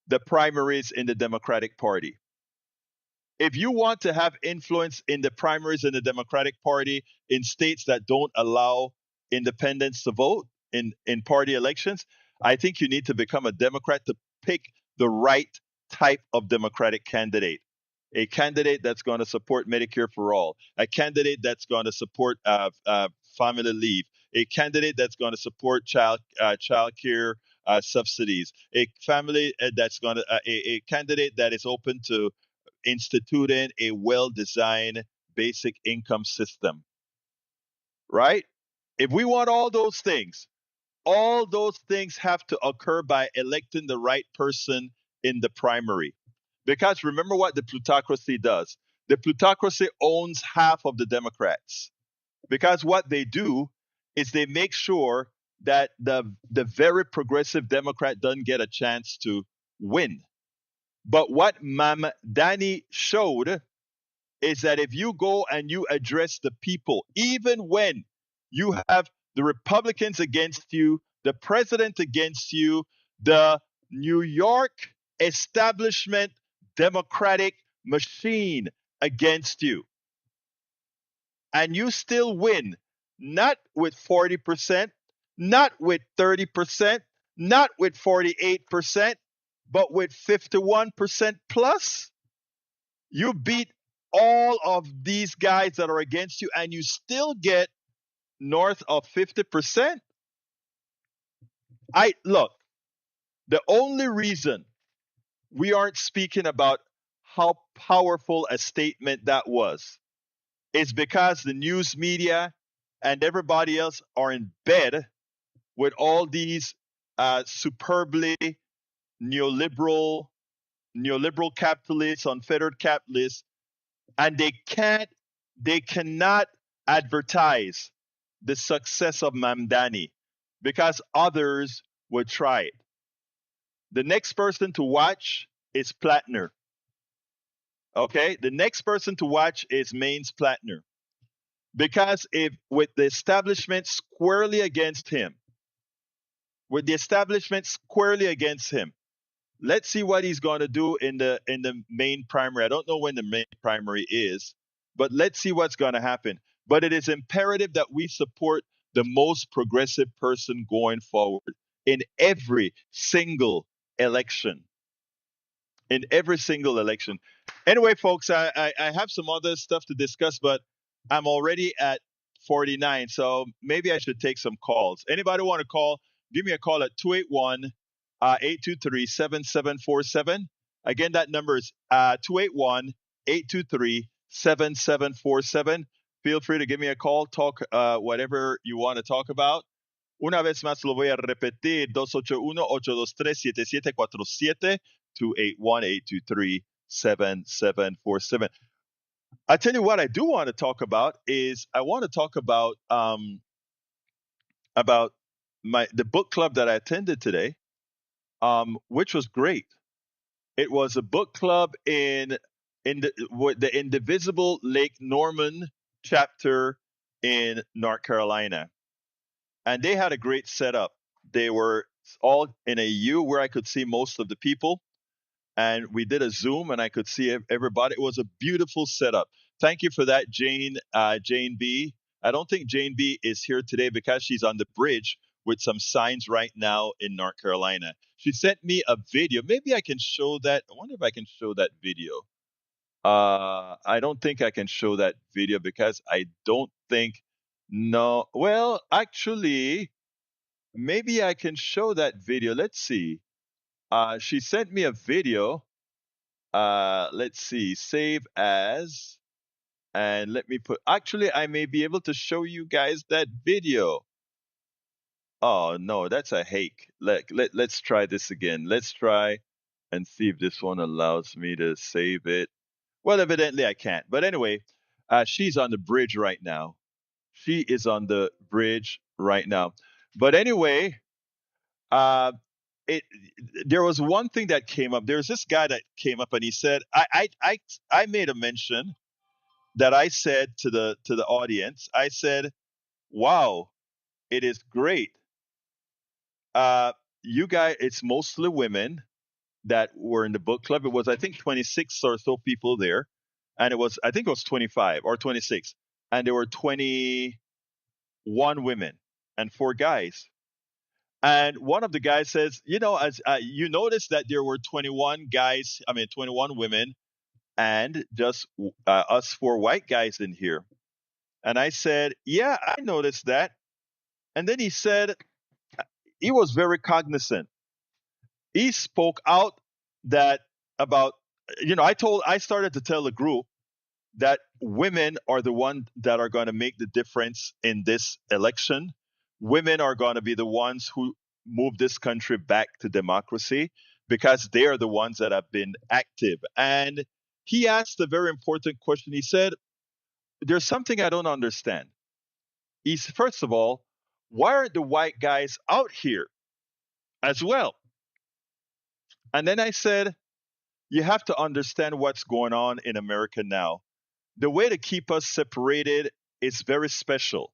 the primaries in the Democratic Party. If you want to have influence in the primaries in the Democratic Party in states that don't allow independents to vote in party elections, I think you need to become a Democrat to pick the right type of Democratic candidate. A candidate that's going to support Medicare for all, a candidate that's going to support family leave, a candidate that's going to support child care subsidies, a family that's going to a candidate that is open to instituting a well-designed basic income system, right? If we want all those things have to occur by electing the right person in the primary. Because remember what the plutocracy does. The plutocracy owns half of the Democrats. Because what they do is they make sure that the very progressive Democrat doesn't get a chance to win. But what Mam Dani showed is that if you go and you address the people, even when you have the Republicans against you, the president against you, the New York establishment Democratic machine against you, and you still win, not with 40%, not with 30%, not with 48%, but with 51% plus, you beat all of these guys that are against you and you still get north of 50%. Look, the only reason we aren't speaking about how powerful a statement that was is because the news media and everybody else are in bed with all these superbly neoliberal capitalists, unfettered capitalists, and they cannot advertise the success of Mamdani because others would try it. The next person to watch is Plattner. Okay, the next person to watch is Mainz Plattner. Because if with the establishment squarely against him, let's see what he's going to do in the main primary. I don't know when the main primary is, but let's see what's going to happen. But it is imperative that we support the most progressive person going forward in every single election. In every single election. Anyway, folks, I have some other stuff to discuss, but I'm already at 49, so maybe I should take some calls. Anybody want to call? Give me a call at 281-823-7747. Again, that number is 281-823-7747. Feel free to give me a call, talk whatever you want to talk about. Una vez más lo voy a repetir, 281-823-7747, 281-823-7747. I tell you what I do want to talk about is I want to talk about the book club that I attended today, which was great. It was a book club in the Indivisible Lake Norman chapter in North Carolina. And they had a great setup. They were all in a U where I could see most of the people. And we did a Zoom and I could see everybody. It was a beautiful setup. Thank you for that, Jane B. I don't think Jane B is here today because she's on the bridge with some signs right now in North Carolina. She sent me a video. Maybe I can show that. I wonder if I can show that video. I don't think I can show that video because I don't think. No. Well, actually, maybe I can show that video. Let's see. She sent me a video. Let's see. Save as. And let me put. Actually, I may be able to show you guys that video. Oh no, that's a hake. Let's try this again. Let's try and see if this one allows me to save it. Well, evidently I can't. But anyway, she's on the bridge right now. She is on the bridge right now. But anyway, uh, it there was one thing that came up. There's this guy that came up and he said, I made a mention that I said to the audience. I said, "Wow, it is great. Uh, you guys, it's mostly women that were in the book club. It was, I think, 26 or so people there. And it was, I think it was 25 or 26. And there were 21 women and 4 guys. And one of the guys says, as you notice that there were 21 guys, 21 women and just us 4 white guys in here. And I said, yeah, I noticed that. And then he said, he was very cognizant. He spoke out that about, I started to tell the group that women are the one that are going to make the difference in this election. Women are going to be the ones who move this country back to democracy because they are the ones that have been active. And he asked a very important question. He said, there's something I don't understand. First of all, why aren't the white guys out here as well? And then I said, you have to understand what's going on in America now. The way to keep us separated is very special.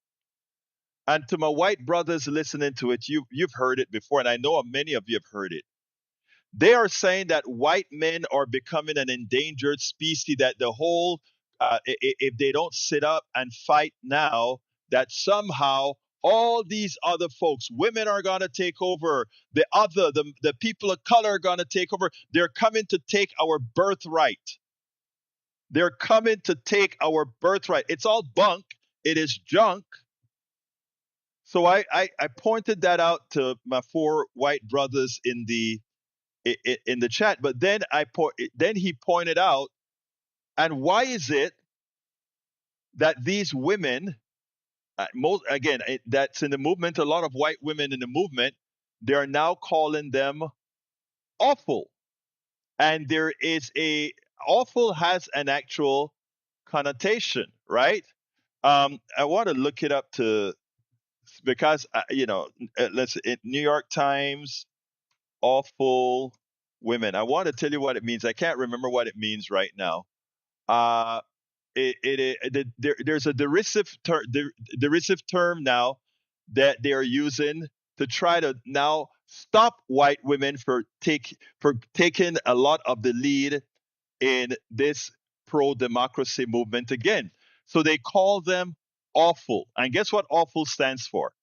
And to my white brothers listening to it, you've heard it before, and I know many of you have heard it. They are saying that white men are becoming an endangered species, that the whole, if they don't sit up and fight now, that somehow all these other folks, women are going to take over, the people of color are going to take over. They're coming to take our birthright. They're coming to take our birthright. It's all bunk. It is junk. So I pointed that out to my 4 white brothers in the chat. But then then he pointed out, and why is it that these women, that's in the movement, a lot of white women in the movement, they are now calling them awful. And there is awful has an actual connotation, right? I want to look it up because let's New York Times, awful women. I want to tell you what it means. I can't remember what it means right now. There's a derisive term now that they are using to try to now stop white women for taking a lot of the lead in this pro-democracy movement again. So they call them awful. And guess what awful stands for?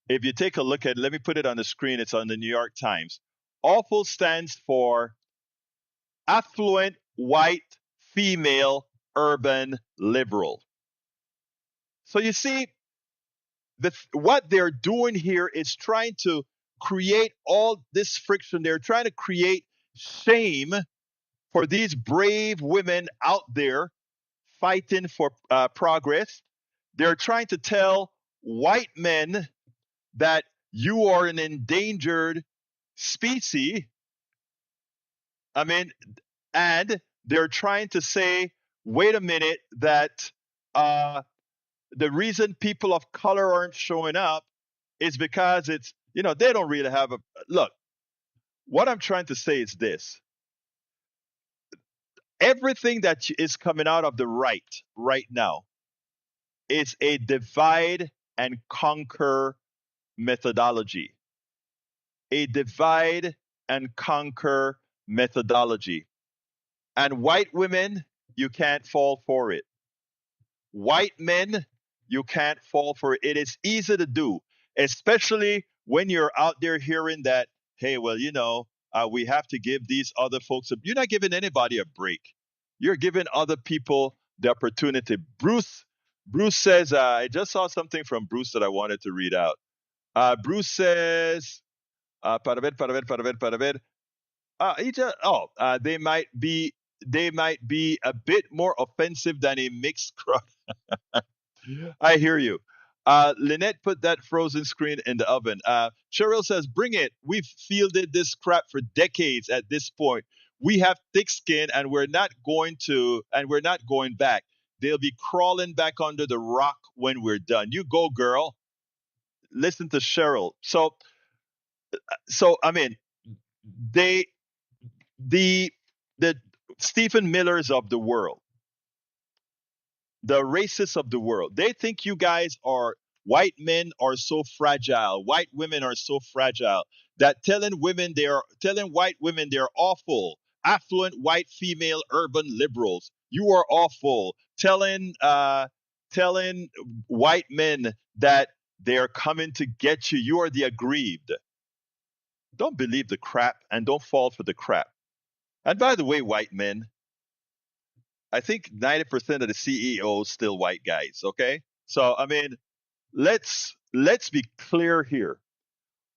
If you take a look at it, let me put it on the screen. It's on the New York Times. Awful stands for affluent, white, female, urban, liberal. So you see, what they're doing here is trying to create all this friction. They're trying to create shame for these brave women out there fighting for progress. They're trying to tell white men that you are an endangered species. And they're trying to say, wait a minute, that the reason people of color aren't showing up is because they don't really have a look. What I'm trying to say is this. Everything that is coming out of the right now is a divide and conquer methodology. A divide and conquer methodology. And white women, you can't fall for it. White men, you can't fall for it. It is easy to do, especially when you're out there hearing that, hey, well, we have to give these other folks you're not giving anybody a break. You're giving other people the opportunity. Bruce says, I just saw something from Bruce that I wanted to read out. Bruce says, para ver, para ver, para ver, para ver. They might be a bit more offensive than a mixed crowd. I hear you. Lynette put that frozen screen in the oven. Cheryl says, bring it. We've fielded this crap for decades at this point. We have thick skin and we're not going back. They'll be crawling back under the rock when we're done. You go, girl. Listen to Cheryl. So I mean, they the the Stephen Millers of the world, the racists of the world, they think you guys are white men are so fragile, white women are so fragile that telling white women they're awful, affluent white female urban liberals, you are awful, telling white men that they're coming to get you, you are the aggrieved. Don't believe the crap and don't fall for the crap. And by the way, white men, I think 90% of the CEOs still white guys, okay? So I mean, let's be clear here.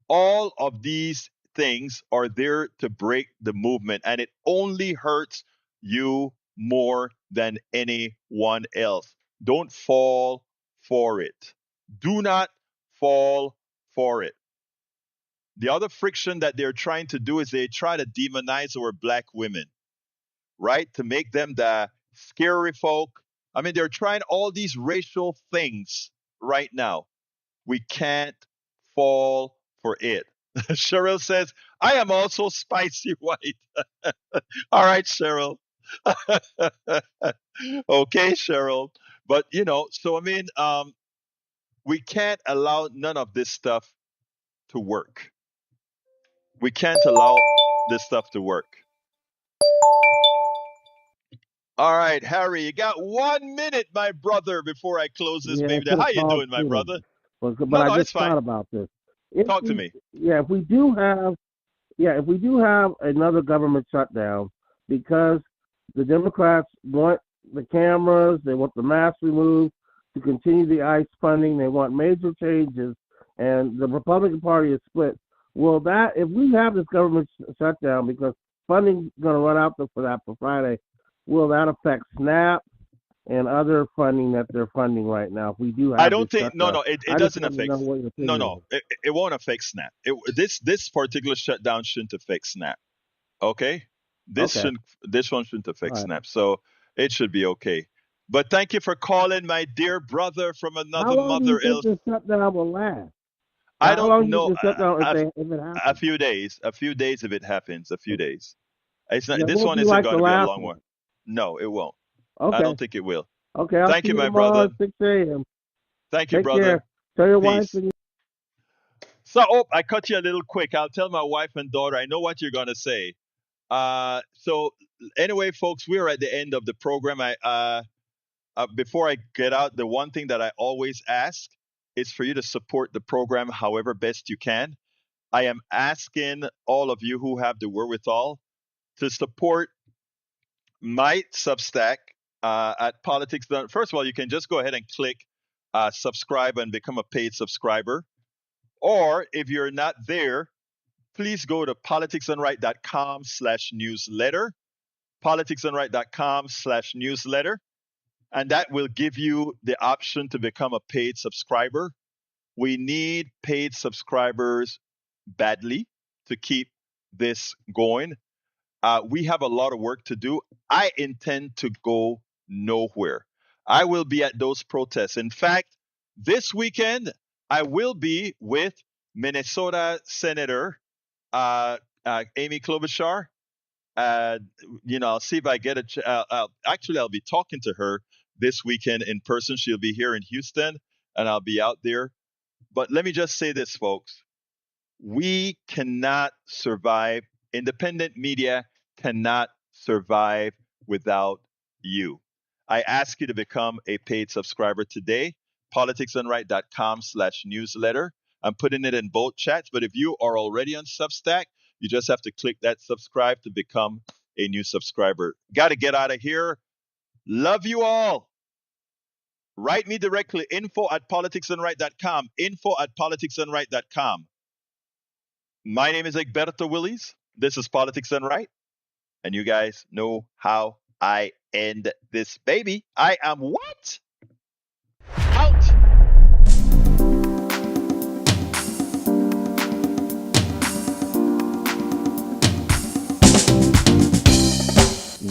All of these things are there to break the movement, and it only hurts you more than anyone else. Don't fall for it. Do not fall for it. The other friction that they're trying to do is they try to demonize our black women, right? To make them the scary folk. I mean, they're trying all these racial things right now. We can't fall for it. Cheryl says, I am also spicy white. All right, Cheryl. Okay, Cheryl. But, so I mean, we can't allow none of this stuff to work. We can't allow this stuff to work. All right, Harry, you got 1 minute, my brother, before I close this Yeah, I baby. could How have you called doing, my sooner, brother? but No, I it's just fine. thought about this. Talk to me. If we do have another government shutdown because the Democrats want the cameras, they want the masks removed to continue the ICE funding, they want major changes, and the Republican Party is split. Well, if we have this government shutdown because funding's going to run out for Friday, will that affect SNAP and other funding that they're funding right now? If we do have I don't this think no, shutdown, it doesn't affect. what your No, opinion no, it won't affect SNAP. This particular shutdown shouldn't affect SNAP. Okay, is. Okay, this one shouldn't affect all right. SNAP, so it should be okay. But thank you for calling, my dear brother from How another long do you mother. think this shutdown will last? I How don't long do you know. think this shutdown if it A happens? few days. A few days if it happens. A few days. It's not. It This won't one be isn't like going the to be a last long one. one. No, it won't. I Okay, don't think it will. okay. I'll Thank see you, you my tomorrow brother. at 6 a.m. Thank you, Take brother. care. Tell your wife Peace. and So, I cut you a little quick. I'll tell my wife and daughter. I know what you're gonna say. So anyway, folks, we are at the end of the program. Before I get out, the one thing that I always ask is for you to support the program however best you can. I am asking all of you who have the wherewithal to support my Substack at Politics Done. First of all, you can just go ahead and click subscribe and become a paid subscriber. Or if you're not there, please go to politicsdoneright.com/newsletter, politicsdoneright.com/newsletter, and that will give you the option to become a paid subscriber. We need paid subscribers badly to keep this going. We have a lot of work to do. I intend to go nowhere. I will be at those protests. In fact, this weekend, I will be with Minnesota Senator Amy Klobuchar. Uh, I'll see if I get actually, I'll be talking to her this weekend in person. She'll be here in Houston, and I'll be out there. But let me just say this, folks. We cannot survive. Independent media cannot survive without you. I ask you to become a paid subscriber today. politicsdoneright.com/newsletter. I'm putting it in both chats, but if you are already on Substack, you just have to click that subscribe to become a new subscriber. Got to get out of here. Love you all. Write me directly, info@politicsdoneright.com, info@politicsdoneright.com. My name is Egberto Willies. This is Politics Done Right. And you guys know how I end this baby. I am what? Out.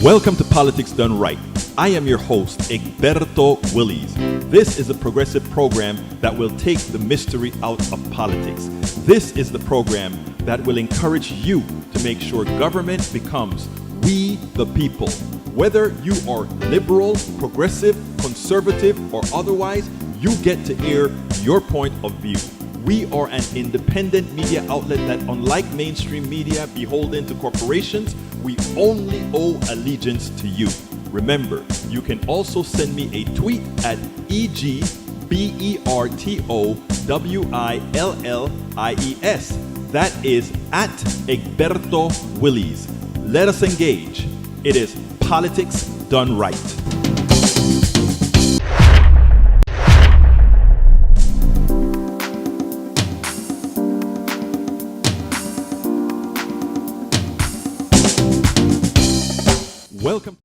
Welcome to Politics Done Right. I am your host, Egberto Willies. This is a progressive program that will take the mystery out of politics. This is the program that will encourage you to make sure government becomes we the people. Whether you are liberal, progressive, conservative, or otherwise, you get to air your point of view. We are an independent media outlet that, unlike mainstream media beholden to corporations, we only owe allegiance to you. Remember, you can also send me a tweet at EGBERTOWILLIES. That is at Egberto Willies. Let us engage. It is Politics Done Right. Welcome.